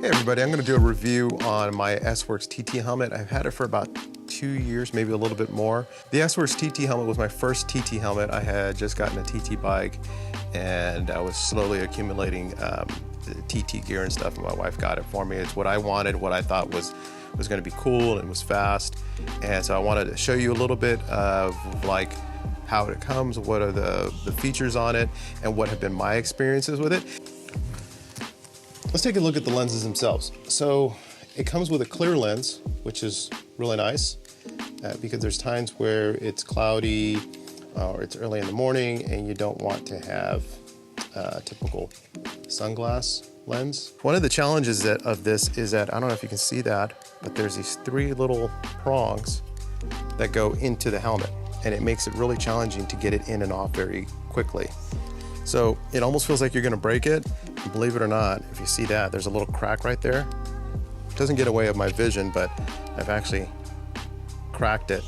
Hey everybody, I'm going to do a review on my S-Works TT helmet. I've had it for about 2 years, maybe a little bit more. The S-Works TT helmet was my first TT helmet. I had just gotten a TT bike and I was slowly accumulating the TT gear and stuff, and my wife got it for me. It's what I wanted, what I thought was going to be cool and was fast. And so I wanted to show you a little bit of like how it comes, what are the features on it, and what have been my experiences with it. Let's take a look at the lenses themselves. So it comes with a clear lens, which is really nice because there's times where it's cloudy or it's early in the morning and you don't want to have a typical sunglass lens. One of the challenges of this is that, I don't know if you can see that, but there's these 3 little prongs that go into the helmet, and it makes it really challenging to get it in and off very quickly. So it almost feels like you're gonna break it. And believe it or not, if you see that, there's a little crack right there. It doesn't get away of my vision, but I've actually cracked it,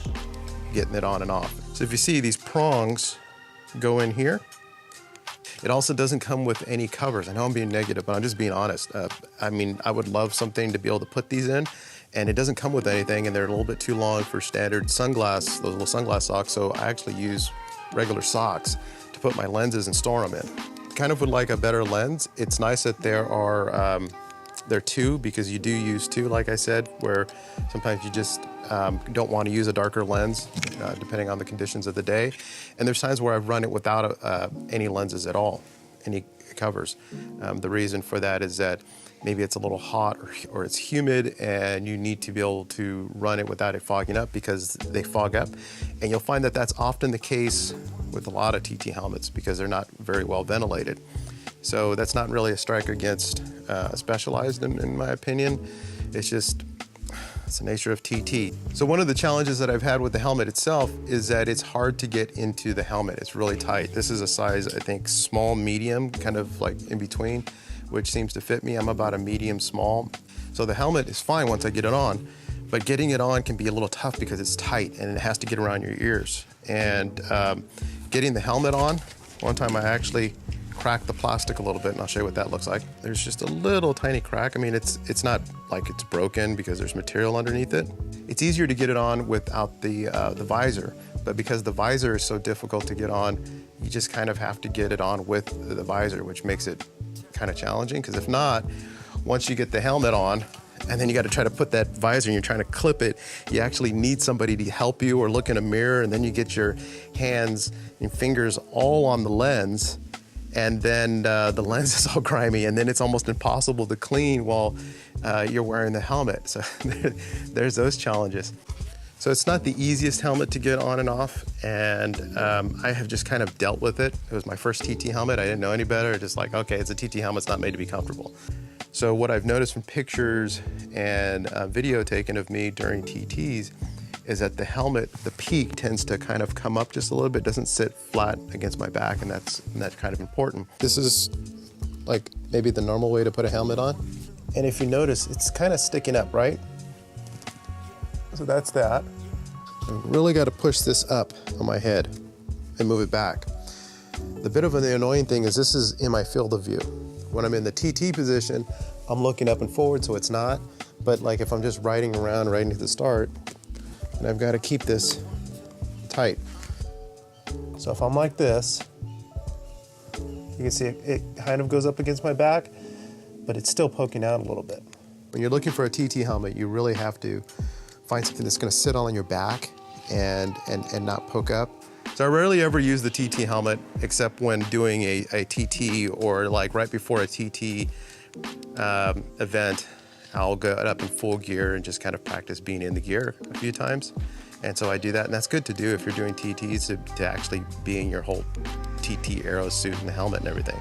getting it on and off. So if you see, these prongs go in here. It also doesn't come with any covers. I know I'm being negative, but I'm just being honest. I mean, I would love something to be able to put these in, and it doesn't come with anything, and they're a little bit too long for standard sunglass, those little sunglass socks, so I actually use regular socks to put my lenses and store them in. Kind of would like a better lens. It's nice that there are 2, because you do use 2, like I said, where sometimes you just don't want to use a darker lens depending on the conditions of the day. And there's times where I've run it without any lenses at all, any covers. The reason for that is that maybe it's a little hot or it's humid and you need to be able to run it without it fogging up, because they fog up. And you'll find that that's often the case with a lot of TT helmets because they're not very well ventilated. So that's not really a strike against Specialized in my opinion. It's the nature of TT. So one of the challenges that I've had with the helmet itself is that it's hard to get into the helmet. It's really tight. This is a size, I think, small, medium, kind of like in between, which seems to fit me. I'm about a medium small. So the helmet is fine once I get it on, but getting it on can be a little tough because it's tight and it has to get around your ears. And getting the helmet on, one time I actually cracked the plastic a little bit, and I'll show you what that looks like. There's just a little tiny crack. I mean, it's not like it's broken because there's material underneath it. It's easier to get it on without the visor, but because the visor is so difficult to get on, you just kind of have to get it on with the visor, which makes it kind of challenging, because if not, once you get the helmet on, and then you got to try to put that visor and you're trying to clip it, you actually need somebody to help you or look in a mirror, and then you get your hands and fingers all on the lens, and then the lens is all grimy, and then it's almost impossible to clean while you're wearing the helmet. So there's those challenges. So it's not the easiest helmet to get on and off, and I have just kind of dealt with it. It was my first TT helmet. I didn't know any better. Just like, okay, it's a TT helmet. It's not made to be comfortable. So what I've noticed from pictures and video taken of me during TTs is that the helmet, the peak tends to kind of come up just a little bit, doesn't sit flat against my back, and that's kind of important. This is like maybe the normal way to put a helmet on. And if you notice, it's kind of sticking up, right? So that's that. I really got to push this up on my head and move it back. The bit of the annoying thing is this is in my field of view. When I'm in the TT position, I'm looking up and forward, so it's not. But like if I'm just riding around right into the start, and I've got to keep this tight. So if I'm like this, you can see it kind of goes up against my back, but it's still poking out a little bit. When you're looking for a TT helmet, you really have to find something that's going to sit on your back and not poke up. So I rarely ever use the TT helmet except when doing a TT, or like right before a TT event. I'll go up in full gear and just kind of practice being in the gear a few times. And so I do that, and that's good to do if you're doing TTs, to actually be in your whole TT aero suit and the helmet and everything.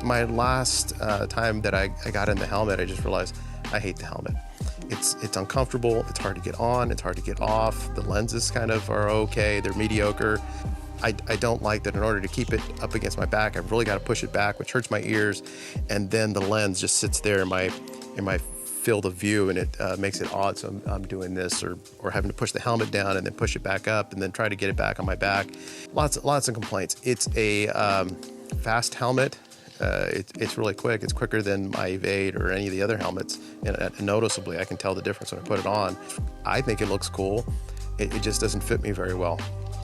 My last time that I got in the helmet, I just realized I hate the helmet. It's uncomfortable, it's hard to get on, it's hard to get off. The lenses kind of are okay, they're mediocre. I don't like that in order to keep it up against my back, I've really got to push it back, which hurts my ears, and then the lens just sits there in my field of view, and it makes it odd. So I'm doing this or having to push the helmet down and then push it back up and then try to get it back on my back. Lots of complaints. It's a fast helmet. It's really quick. It's quicker than my Evade or any of the other helmets, and noticeably I can tell the difference when I put it on. I think it looks cool. It just doesn't fit me very well.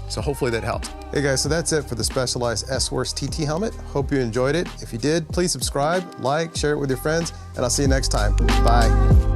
So hopefully that helps. Hey guys, so that's it for the Specialized S-Works TT helmet. Hope you enjoyed it. If you did, please subscribe, like, share it with your friends, and I'll see you next time. Bye.